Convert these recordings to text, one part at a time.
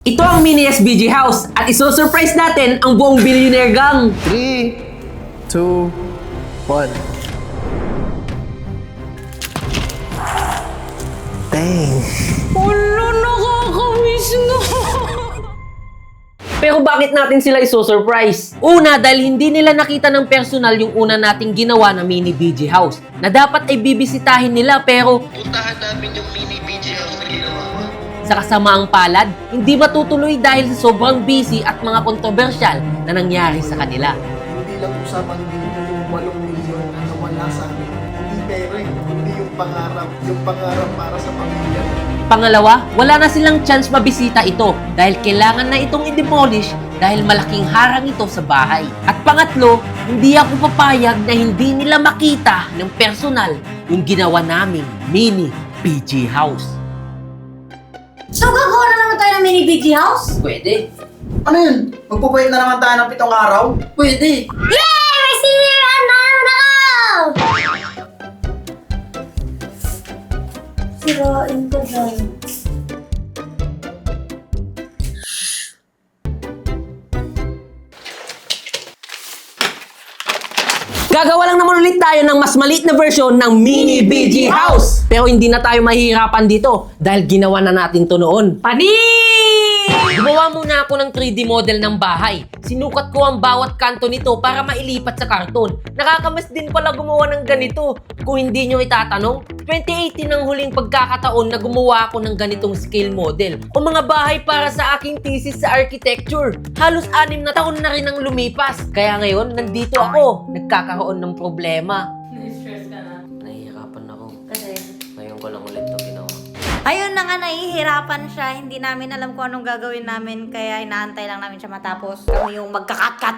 Ito ang mini SBG house at iso-surprise natin ang buong Billionaire Gang. 3, 2, 1. Dang. Wala, nakakamiss na. Pero bakit natin sila iso-surprise? Una, dahil hindi nila nakita ng personal yung una nating ginawa na mini BG house na dapat ay bibisitahin nila pero Puntahan namin yung mini BG house na ginawa mo. sa kasamaang palad, hindi matutuloy dahil sa sobrang busy at mga kontrobersyal na nangyari sa kanila. Hindi lang usapan din yung 8 milyon na nawala sa amin. Hindi pera eh, kundi yung pangarap para sa pamilya. Pangalawa, wala na silang chance mabisita ito dahil kailangan na itong i-demolish dahil malaking harang ito sa bahay. At pangatlo, hindi ako papayag na hindi nila makita ng personal yung ginawa naming mini BG house. So, gagawa na naman tayo ng mini BG house? Pwede. Ano yun? Magpupwede na naman tayo ng 7 araw? Pwede. Yay! May sinihan na ako! Sirain ka dyan. Gagawa lang naman ulit tayo ng mas maliit na version ng mini BG house. Pero hindi na tayo mahihirapan dito dahil ginawa na natin to noon. Gumawa muna ako ng 3D model ng bahay. Sinukat ko ang bawat kanto nito para mailipat sa karton. Nakakamiss din pala gumawa ng ganito. Kung hindi nyo itatanong, 2018 ang huling pagkakataon na gumawa ako ng ganitong scale model o mga bahay para sa aking thesis sa architecture. Halos 6 na taon na rin ang lumipas. Kaya ngayon, nandito ako. Nagkakaroon ng problema. Na-stress ka na? Nahihirapan ako. Kasi? Ngayon ko lang ulit ito ginawa. Ayun na nga, nahihirapan siya. Hindi namin alam kung anong gagawin namin. Kaya inaantay lang namin siya matapos. Kami yung magka-cut.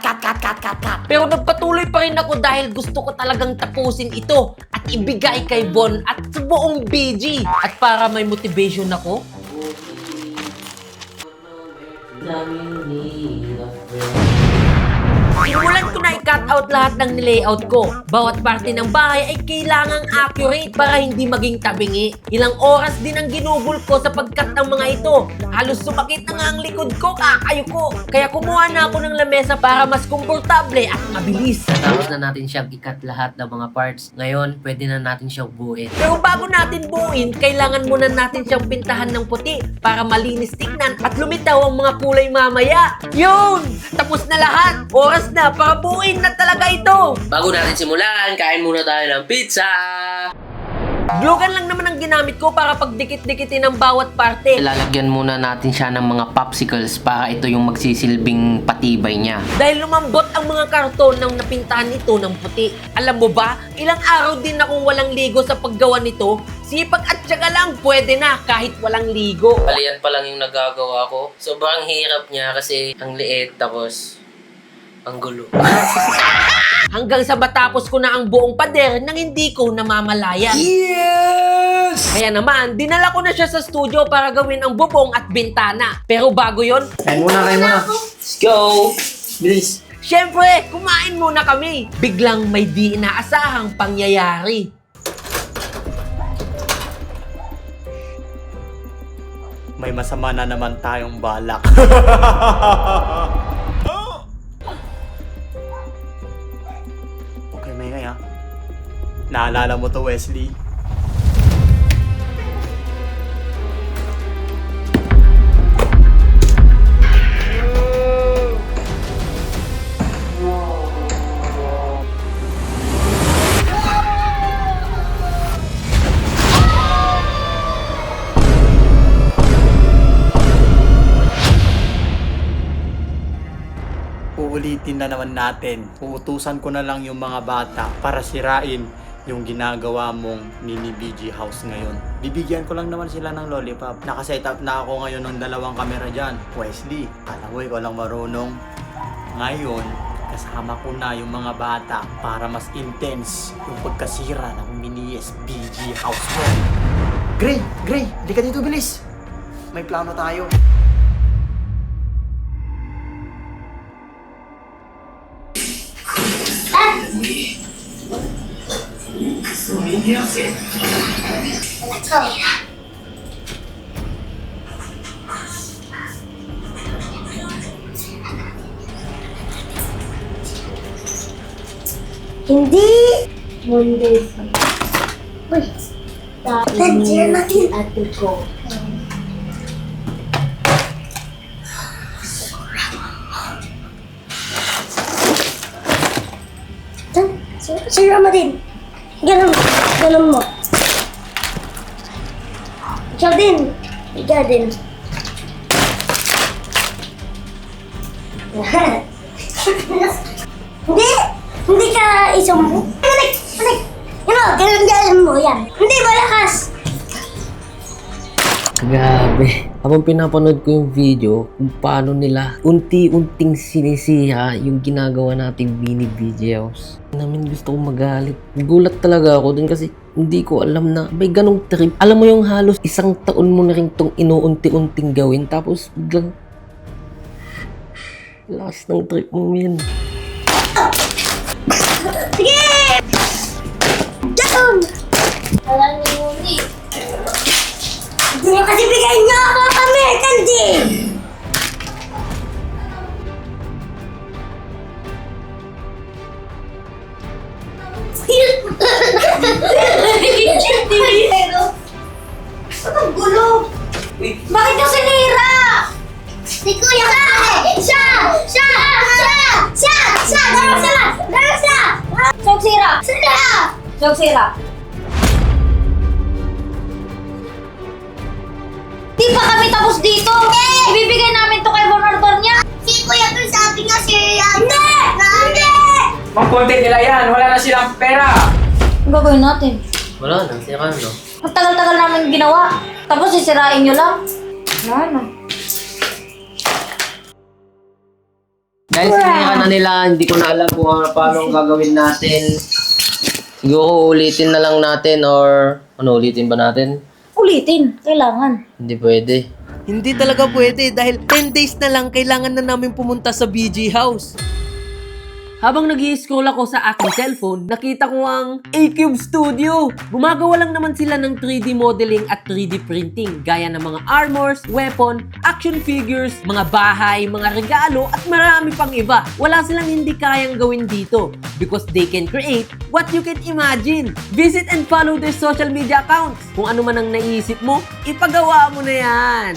Pero nagpatuloy pa rin ako dahil gusto ko talagang tapusin ito at ibigay kay Bon at sa buong BG. At para may motivation ako, simulan ko na i-cut out lahat ng nilayout ko. Bawat parte ng bahay ay kailangang accurate para hindi maging tabingi. Ilang oras din ang ginugol ko sa pag-cut ng mga ito. Halos sumakit na nga ang likod ko, kakayo ko. Kaya kumuha na ako ng lamesa para mas komportable at mabilis. Tapos na natin siyang i-cut lahat ng mga parts. Ngayon, pwede na natin siyang buuin. Pero bago natin buuin, kailangan muna natin siyang pintahan ng puti para malinis tignan at lumitaw ang mga kulay mamaya. Yun! Tapos na lahat! Oras na para buuin na talaga ito! Bago natin simulan, kain muna tayo ng pizza! Glue gun lang naman ang ginamit ko para pagdikit-dikitin ang bawat parte. Lalagyan muna natin siya ng mga popsicles para ito yung magsisilbing patibay niya. Dahil lumambot ang mga karton nang napintahan ito ng puti. Alam mo ba, ilang araw din akong walang ligo sa paggawa nito. Sipag at tiyaga lang, pwede na kahit walang ligo. Palian pa lang yung nagagawa ko. Sobrang hirap niya kasi ang liit tapos ang gulo. Hanggang sa matapos ko na ang buong pader nang hindi ko namamalayan. Yes! Kaya naman, dinala ko na siya sa studio para gawin ang bubong at bintana. Pero bago yon, Kain muna. Let's go! Bilis. syempre, kumain muna kami. Biglang may di inaasahang pangyayari. May masama na naman tayong balak. Okay, may nga. Naalala mo to, Wesley? Uulitin na naman natin. Uutusan ko na lang yung mga bata para sirain yung ginagawa mong mini BG house ngayon. Bibigyan ko lang naman sila ng lollipop. Nakaset up na ako ngayon ng 2 kamera dyan. Wesley, alam mo ikaw lang marunong. Ngayon, kasama ko na yung mga bata para mas intense yung pagkasira ng mini SBG house mo. Gray! Hindi ka dito, bilis! May plano tayo. Let's go. Hindi! Monday. Uy! Nandiyan natin. Ate ko. Sira mo din. Ganun mo. Ikaw din. Ikaw din. Hindi ka isumbo. Balik! Ganun mo yan. Hindi malakas. Grabe. Habang pinapanood ko yung video, kung paano nila unti-unting sinisira yung ginagawa nating mini videos. Namin gusto kong magalit. Gulat talaga ako dun kasi hindi ko alam na may ganong trip. Alam mo yung halos isang taon mo na rin tong inuunti-unting gawin tapos biglang lakas ng trip mo yan. Sige! Down! Alam niyo muli. Hindi niyo kasi bigay niyo ako kami, Candy! Ang gulo! Bakit yung sinira? Si Kuya kasi! Siya! Darang sila! Siyang sira! Sila! Siyang sira! Di pa kami tapos dito! Ibibigay namin to kay Bon Artornia! Si Kuya Chris sabi nga siya. Hindi! Hindi! Mag-content nila yan, wala na silang pera. Ang gagawin natin? Wala na, sira no. Ang tagal-tagal namin ginawa. Tapos sisirain nyo lang. Wala na. Dahil sinira na nila, hindi ko na alam kung paano ang gagawin natin. Siguro ulitin na lang natin or ulitin ba natin? Ulitin. Kailangan. Hindi pwede. Hindi talaga pwede dahil 10 days na lang kailangan na namin pumunta sa BG House. Habang nag-i-scroll ako sa aking cellphone, nakita ko ang A-Cube Studio. Gumagawa lang naman sila ng 3D modeling at 3D printing gaya ng mga armors, weapon, action figures, mga bahay, mga regalo at marami pang iba. Wala silang hindi kayang gawin dito because they can create what you can imagine. Visit and follow their social media accounts. Kung ano man ang naisip mo, ipagawa mo na yan.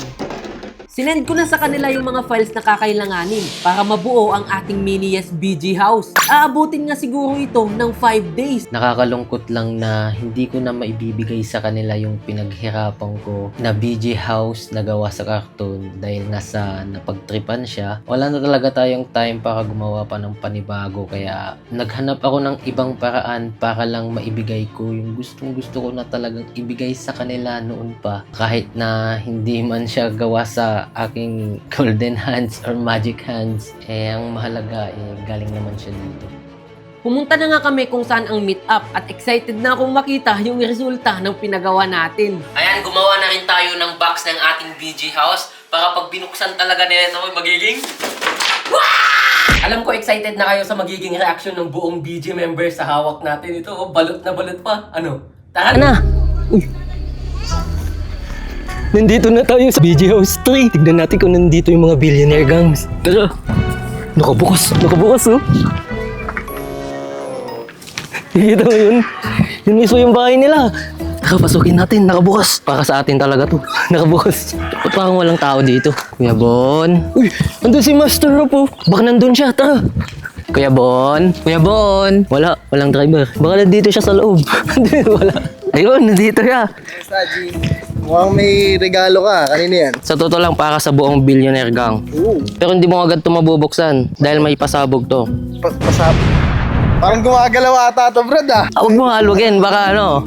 Sinend ko na sa kanila yung mga files na kakailanganin para mabuo ang ating mini BG House. Aabutin nga siguro ito ng 5 days. Nakakalungkot lang na hindi ko na maibibigay sa kanila yung pinaghirapan ko na BG House na gawa sa cartoon dahil nga sa napagtripan siya. Wala na talaga tayong time para gumawa pa ng panibago kaya naghanap ako ng ibang paraan para lang maibigay ko yung gusto ko na talagang ibigay sa kanila noon pa. Kahit na hindi man siya gawa sa aking golden hands or magic hands, ang mahalaga galing naman siya dito. Pumunta na nga kami kung saan ang meet up at excited na akong makita yung resulta ng pinagawa natin. Ayan, gumawa na rin tayo ng box ng ating BG House para pag binuksan talaga nila ito, magiging... Alam ko excited na kayo sa magiging reaction ng buong BG members sa hawak natin. Ito, balot na balot pa. Ano? Tara na! Nandito na tayo sa BG House 3. Tignan natin kung nandito yung mga billionaire gangs. Tara. Nakabukas oh. Nakikita mo yun? Yun mismo yung bahay nila. Tara, pasukin natin. Nakabukas. Para sa atin talaga to. Nakabukas. Ba't parang walang tao dito? Kuya Bon. Uy, andun si Master Rob oh. Baka nandun siya. Tara. Kuya Bon. Walang driver. Baka nandito siya sa loob. Wala. Ayun, nandito siya. Saji, mukhang may regalo ka. Kanina yan? Sa totoo lang para sa buong billionaire gang. Oo. Pero hindi mo agad ito mabubuksan dahil may pasabog to. Pasab. Parang gumagalaw ata ito, Brad ah. Huwag mo halugin, baka ano.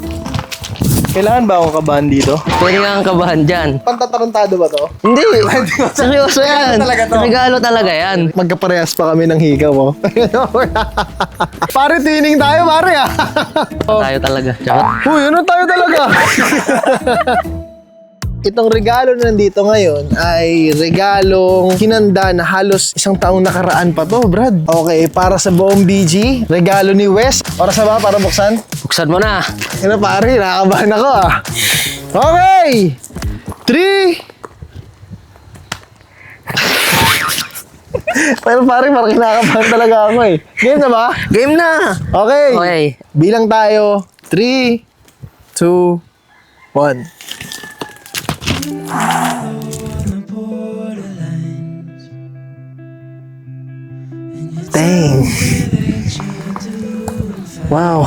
Kailangan ba akong kabahan dito? Pwede kang kabahan dyan. Pantatarantado ba to? Hindi! Seryoso yan! Talaga to. Regalo talaga yan. Magkaparehas pa kami ng higaw mo. Pare, tining tayo, pare ah. Tayo talaga. Charot. Uy, ano tayo talaga? Itong regalo na nandito ngayon ay regalong hinanda na halos isang taong nakaraan pa to, Brad. Okay, para sa buong BG, regalo ni Wes. Oras na ba para buksan? Buksan mo na. Ano pare, nakakabahan ako ah. Okay! 3 Pero parang kinakabahan talaga ako eh. Game na ba? Game na! Okay. Okay. Bilang tayo. 3, 2, 1. Dang. Wow.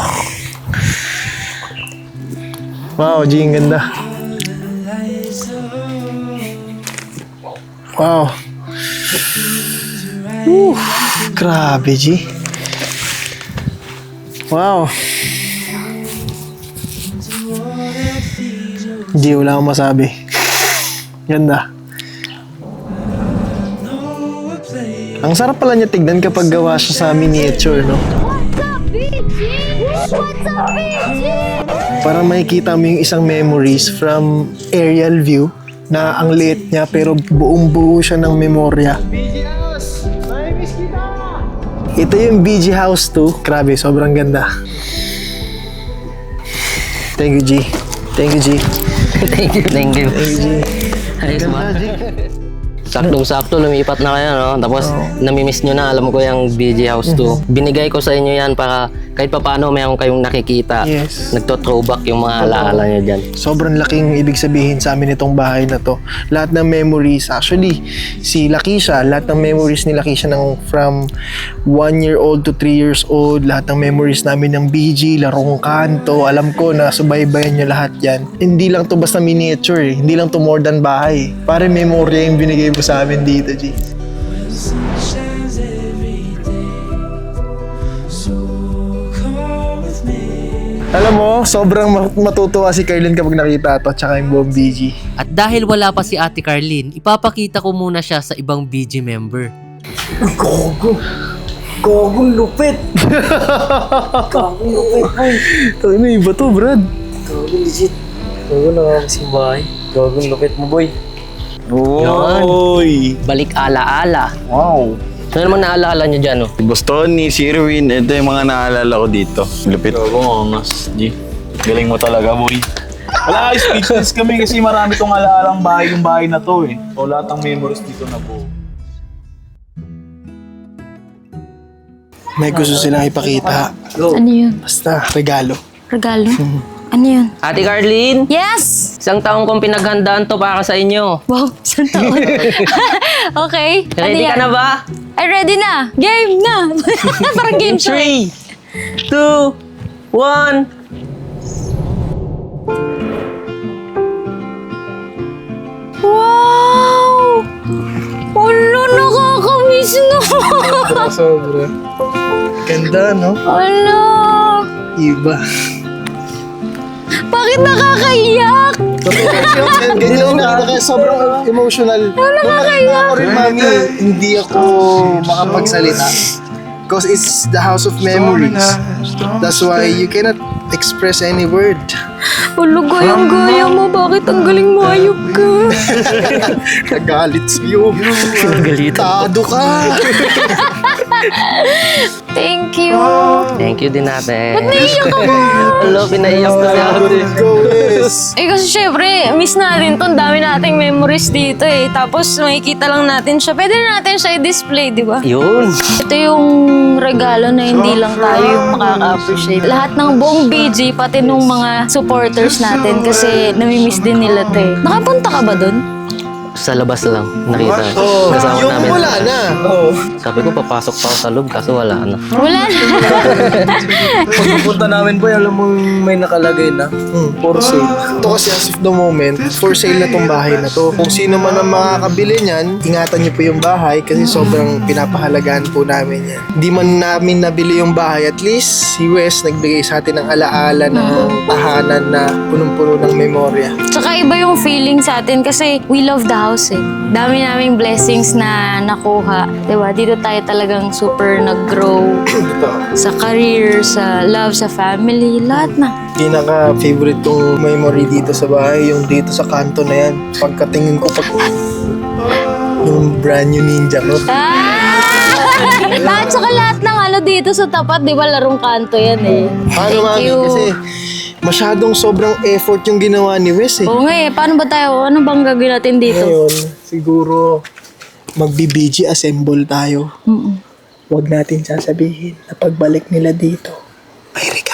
Wow, G, ang ganda. Wow. Grabe, G. Wow. G, wala akong masabi. Ganda. Ang sarap pala niya tignan kapag gawa siya sa miniature, no? Parang makikita mo yung isang memories from aerial view na ang liit niya pero buong buo siya ng memorya. BG House! May miss kita! Ito yung BG House 2. Grabe, sobrang ganda. Thank you, G. Thank you, G. Thank you. Thank you, G. Ayos ba? Saktong-sakto, lumipat na kayo, no? Tapos, namimiss nyo na, alam ko yung BG House 2. Binigay ko sa inyo yan para kahit papaano meron kayong nakikita. Yes. Nagto-throwback yung mga alaala nyo dyan. Sobrang laking ibig sabihin sa amin itong bahay na to. Lahat ng memories, actually, si Lakeisha, lahat ng memories ni Lakeisha ng from 1 year old to 3 years old, lahat ng memories namin ng BG, larong kanto, alam ko na subaybayan nyo lahat yan. Hindi lang to basta miniature eh. Hindi lang to more than bahay. Pare memorya yung binigay mo sa amin dito, G. Alam mo, sobrang matutuwa si Carlin kapag nakita ito, tsaka yung buong BG. At dahil wala pa si Ate Carlin, ipapakita ko muna siya sa ibang BG member. Gagong lupit! Gagong lupit, ay! Ano iba to, Brad? Gagong legit. Gagong nakakasimbahay. Gagong lupit mo, boy. Oy! Balik ala-ala. Wow! Ano naman naalala nyo dyan, no? Si Bostoni, si Irwin, ito yung mga naalala ko dito. Lupit. Oo, angas, G. Galing mo talaga, boy. Wala, speechless kami kasi marami tong alaalang bahay yung bahay na to eh. O lahat ng memories dito na buo. May gusto silang ipakita. Ano yun? Basta, regalo. Regalo? Ano yun? Ate Carlin, Yes! isang taong kong pinaghandaan to para sa inyo. Wow, isang taon. Okay. Ready ka na ba? Ay, ready na. Game na. Parang game show. 3, 2, 1. Wow! Wala, nakakamiss na. Sobra. Ganda, no? Wala. Iba. Bakit nakakaiyak? Ganyan yung nakita kaya sobrang emotional. Nung nakita ko rin, Mami, hindi ako makapagsalita. Because it's the house of memories. That's why you cannot express any word. Wala, gayang-gaya mo. Bakit ang galing mo? Ayop ka. Nagalit sa'yo. Tado ka. Thank you. Thank you din natin. Ba't naiiyak ka ba? Hello, pinaiyak na si ate. Go, yes. Eh kasi syempre, miss natin to. Ang dami nating memories dito eh. Tapos makikita lang natin siya. Pwede na natin siya i-display, di ba? Yun. Ito yung regalo na hindi lang tayo yung makaka-appreciate. Lahat ng buong BG, pati nung mga supporters natin kasi namimiss din nila to eh. Nakapunta ka ba dun? Sa labas lang, nakita. Oh, Kasama yung namin. wala na. Sabi ko, papasok pa ako sa loob, kaso wala na. Wala na. Pagpupunta namin po, alam mo may nakalagay na. For sale. Ito kasi as of the moment, for sale na tong bahay na to. Kung sino man ang makakabili niyan, ingatan niyo po yung bahay kasi sobrang pinapahalagaan po namin yan. Di man namin nabili yung bahay, at least si Wes nagbigay sa atin ng alaala ng tahanan na punong-puno ng memorya. Tsaka iba yung feeling sa atin kasi we love the house eh. Dami naming blessings na nakuha. Diba? Dito tayo talagang super nag-grow sa career, sa love, sa family, lahat na. Pinaka-favorite kong memory dito sa bahay, yung dito sa kanto na yan. Pagkatingin ko yung brand new ninja ko. Lahat saka lahat ng ano dito sa tapat, di ba larong kanto yan eh. Paano, Mami? Kasi masyadong sobrang effort yung ginawa ni Wes eh. Oo nga eh, paano ba tayo? Ano bang gagawin natin dito? Ngayon, siguro magbi-BG assemble tayo. Huwag natin sasabihin na pagbalik nila dito, may regalo